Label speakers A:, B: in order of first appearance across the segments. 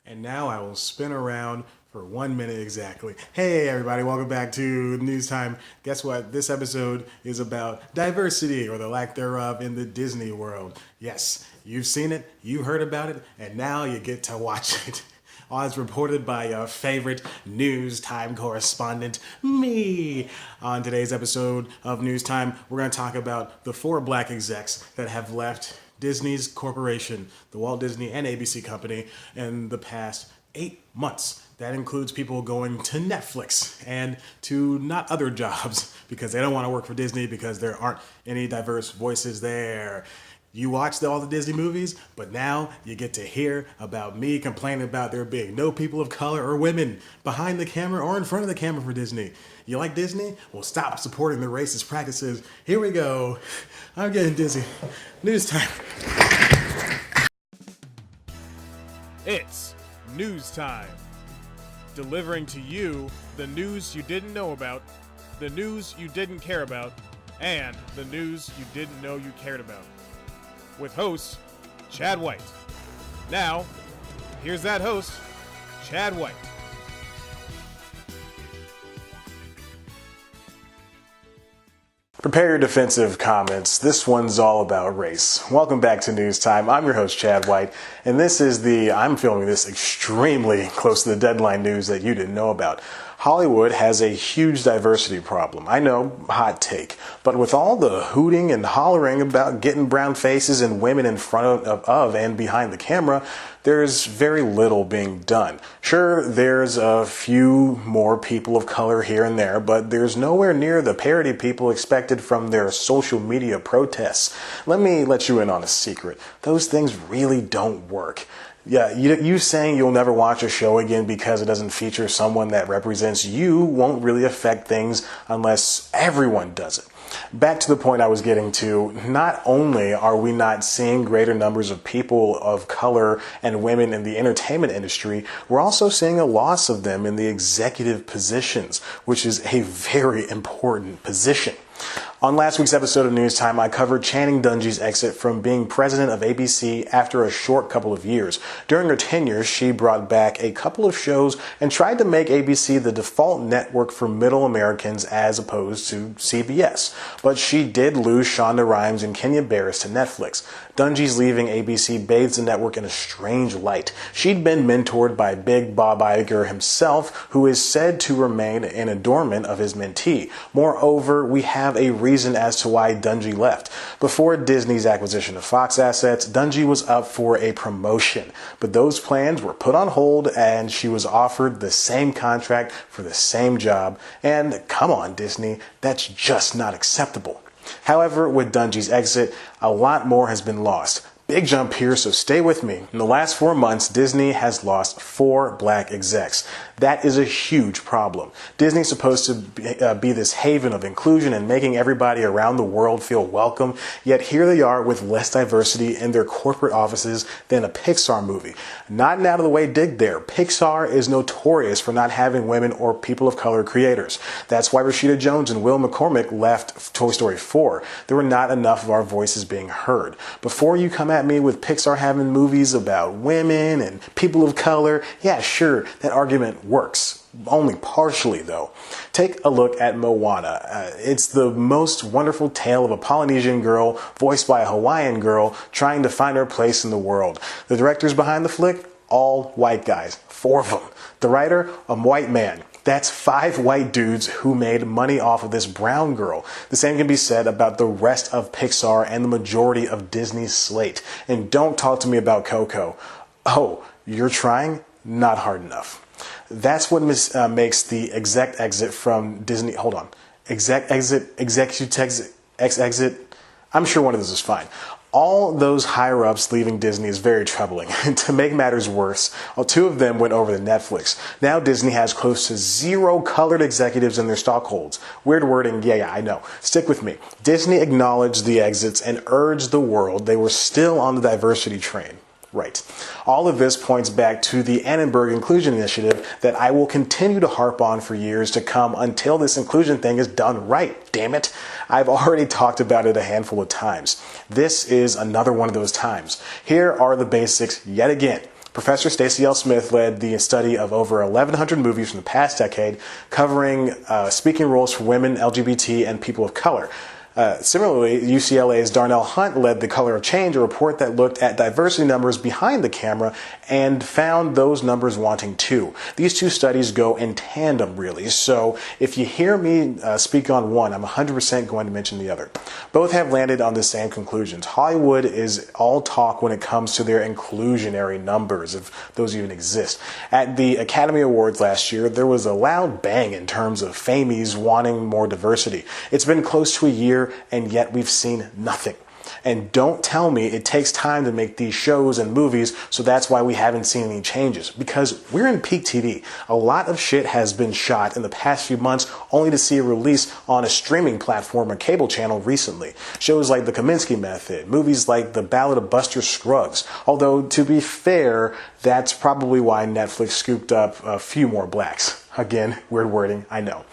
A: And now I will spin around for 1 minute exactly. Hey everybody, welcome back to News Time. Guess what? This episode is about diversity, or the lack thereof, in the Disney world. Yes, you've seen it, you heard about it, and now you get to watch it. As reported by your favorite News Time correspondent, me. On today's episode of News Time, we're going to talk about the 4 black execs that have left Disney's corporation, the Walt Disney and ABC company, in the past 8 months. That includes people going to Netflix and to not other jobs because they don't want to work for Disney because there aren't any diverse voices there. You watched all the Disney movies, but now you get to hear about me complaining about there being no people of color or women behind the camera or in front of the camera for Disney. You like Disney? Well, stop supporting the racist practices. Here we go. I'm getting dizzy. News time.
B: It's News Time. Delivering to you the news you didn't know about, the news you didn't care about, and the news you didn't know you cared about. With host, Chad White. Now, here's that host, Chad White.
A: Prepare your defensive comments. This one's all about race. Welcome back to News Time. I'm your host, Chad White, and I'm filming this extremely close to the deadline news that you didn't know about. Hollywood has a huge diversity problem. I know, hot take. But with all the hooting and hollering about getting brown faces and women in front of and behind the camera, there's very little being done. Sure, there's a few more people of color here and there, but there's nowhere near the parity people expected from their social media protests. Let me let you in on a secret. Those things really don't work. Yeah, you saying you'll never watch a show again because it doesn't feature someone that represents you won't really affect things unless everyone does it. Back to the point I was getting to, not only are we not seeing greater numbers of people of color and women in the entertainment industry, we're also seeing a loss of them in the executive positions, which is a very important position. On last week's episode of News Time, I covered Channing Dungey's exit from being president of ABC after a short couple of years. During her tenure, she brought back a couple of shows and tried to make ABC the default network for middle Americans as opposed to CBS. But she did lose Shonda Rhimes and Kenya Barris to Netflix. Dungey's leaving ABC bathes the network in a strange light. She'd been mentored by Big Bob Iger himself, who is said to remain an adornment of his mentee. Moreover, we have a reason as to why Dungey left. Before Disney's acquisition of Fox assets, Dungey was up for a promotion, but those plans were put on hold and she was offered the same contract for the same job. And come on, Disney, that's just not acceptable. However, with Dungey's exit, a lot more has been lost. Big jump here, so stay with me. In the last 4 months, Disney has lost 4 black execs. That is a huge problem. Disney's supposed to be this haven of inclusion and making everybody around the world feel welcome, yet here they are with less diversity in their corporate offices than a Pixar movie. Not an out of the way dig there. Pixar is notorious for not having women or people of color creators. That's why Rashida Jones and Will McCormick left Toy Story 4. There were not enough of our voices being heard. Before you come at me with Pixar having movies about women and people of color, yeah, sure, that argument works. Only partially, though. Take a look at Moana. It's the most wonderful tale of a Polynesian girl voiced by a Hawaiian girl trying to find her place in the world. The directors behind the flick, all white guys. 4 of them. The writer, a white man. That's 5 white dudes who made money off of this brown girl. The same can be said about the rest of Pixar and the majority of Disney's slate. And don't talk to me about Coco. Oh, you're trying? Not hard enough. That's what makes the exec exit from Disney. Hold on. Exit. I'm sure one of those is fine. All those higher-ups leaving Disney is very troubling. To make matters worse, 2 of them went over to Netflix. Now Disney has close to 0 colored executives in their stockholds. Weird wording, yeah, I know. Stick with me. Disney acknowledged the exits and urged the world they were still on the diversity train. Right. All of this points back to the Annenberg Inclusion Initiative that I will continue to harp on for years to come until this inclusion thing is done right, damn it. I've already talked about it a handful of times. This is another one of those times. Here are the basics yet again. Professor Stacey L. Smith led the study of over 1,100 movies from the past decade, covering speaking roles for women, LGBT, and people of color. Similarly, UCLA's Darnell Hunt led The Color of Change, a report that looked at diversity numbers behind the camera and found those numbers wanting too. These two studies go in tandem, really, so if you hear me speak on one, I'm 100% going to mention the other. Both have landed on the same conclusions. Hollywood is all talk when it comes to their inclusionary numbers, if those even exist. At the Academy Awards last year, there was a loud bang in terms of famies wanting more diversity. It's been close to a year, and yet we've seen nothing. And don't tell me it takes time to make these shows and movies, so that's why we haven't seen any changes. Because we're in peak TV. A lot of shit has been shot in the past few months, only to see a release on a streaming platform or cable channel recently. Shows like The Kominsky Method, movies like The Ballad of Buster Scruggs. Although, to be fair, that's probably why Netflix scooped up a few more blacks. Again, weird wording, I know.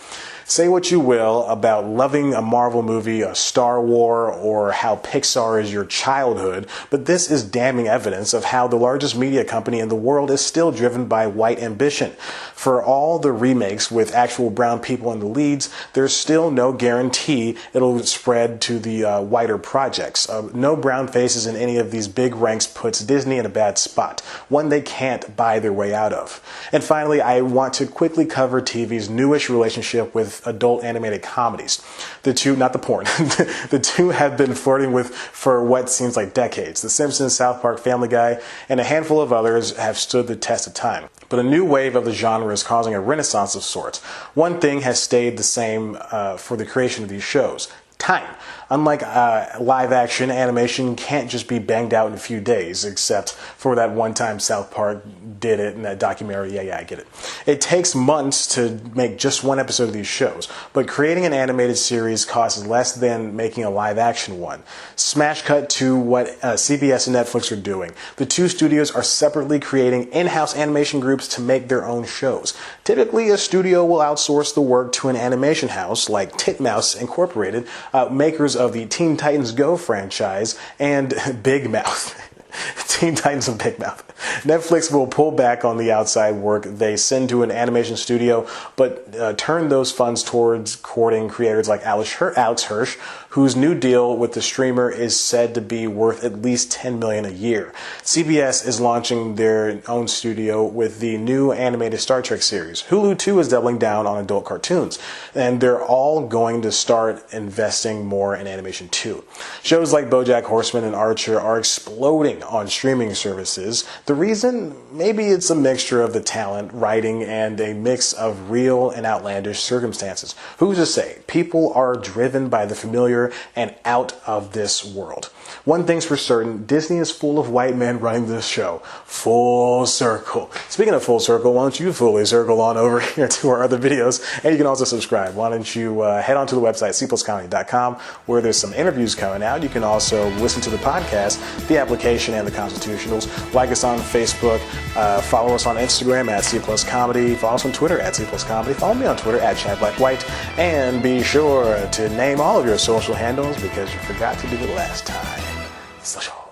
A: Say what you will about loving a Marvel movie, a Star Wars, or how Pixar is your childhood, but this is damning evidence of how the largest media company in the world is still driven by white ambition. For all the remakes with actual brown people in the leads, there's still no guarantee it'll spread to the whiter projects. No brown faces in any of these big ranks puts Disney in a bad spot, one they can't buy their way out of. And finally, I want to quickly cover TV's newish relationship with adult animated comedies. The two, not the porn, the two have been flirting with for what seems like decades. The Simpsons, South Park, Family Guy, and a handful of others have stood the test of time. But a new wave of the genre is causing a renaissance of sorts. One thing has stayed the same for the creation of these shows: time. Unlike live action, animation can't just be banged out in a few days, except for that one time South Park did it in that documentary. Yeah, I get it. It takes months to make just one episode of these shows, but creating an animated series costs less than making a live action one. Smash cut to what CBS and Netflix are doing. The two studios are separately creating in-house animation groups to make their own shows. Typically, a studio will outsource the work to an animation house like Titmouse Incorporated, makers of the Teen Titans Go franchise, and Big Mouth. Teen Titans and Big Mouth. Netflix will pull back on the outside work they send to an animation studio, but turn those funds towards courting creators like Alex Hirsch, whose new deal with the streamer is said to be worth at least $10 million a year. CBS is launching their own studio with the new animated Star Trek series. Hulu, too, is doubling down on adult cartoons, and they're all going to start investing more in animation, too. Shows like BoJack Horseman and Archer are exploding on streaming services. The reason? Maybe it's a mixture of the talent, writing, and a mix of real and outlandish circumstances. Who's to say? People are driven by the familiar and out of this world. One thing's for certain, Disney is full of white men running this show. Full circle. Speaking of full circle, why don't you fully circle on over here to our other videos, and you can also subscribe. Why don't you head on to the website, cpluscomedy.com, where there's some interviews coming out. You can also listen to the podcast, The Application, and The Constitutionals. Like us on Facebook, follow us on Instagram at cpluscomedy, follow us on Twitter at cpluscomedy, follow me on Twitter at chadblackWhite, and be sure to name all of your social handles because you forgot to do it last time. Social.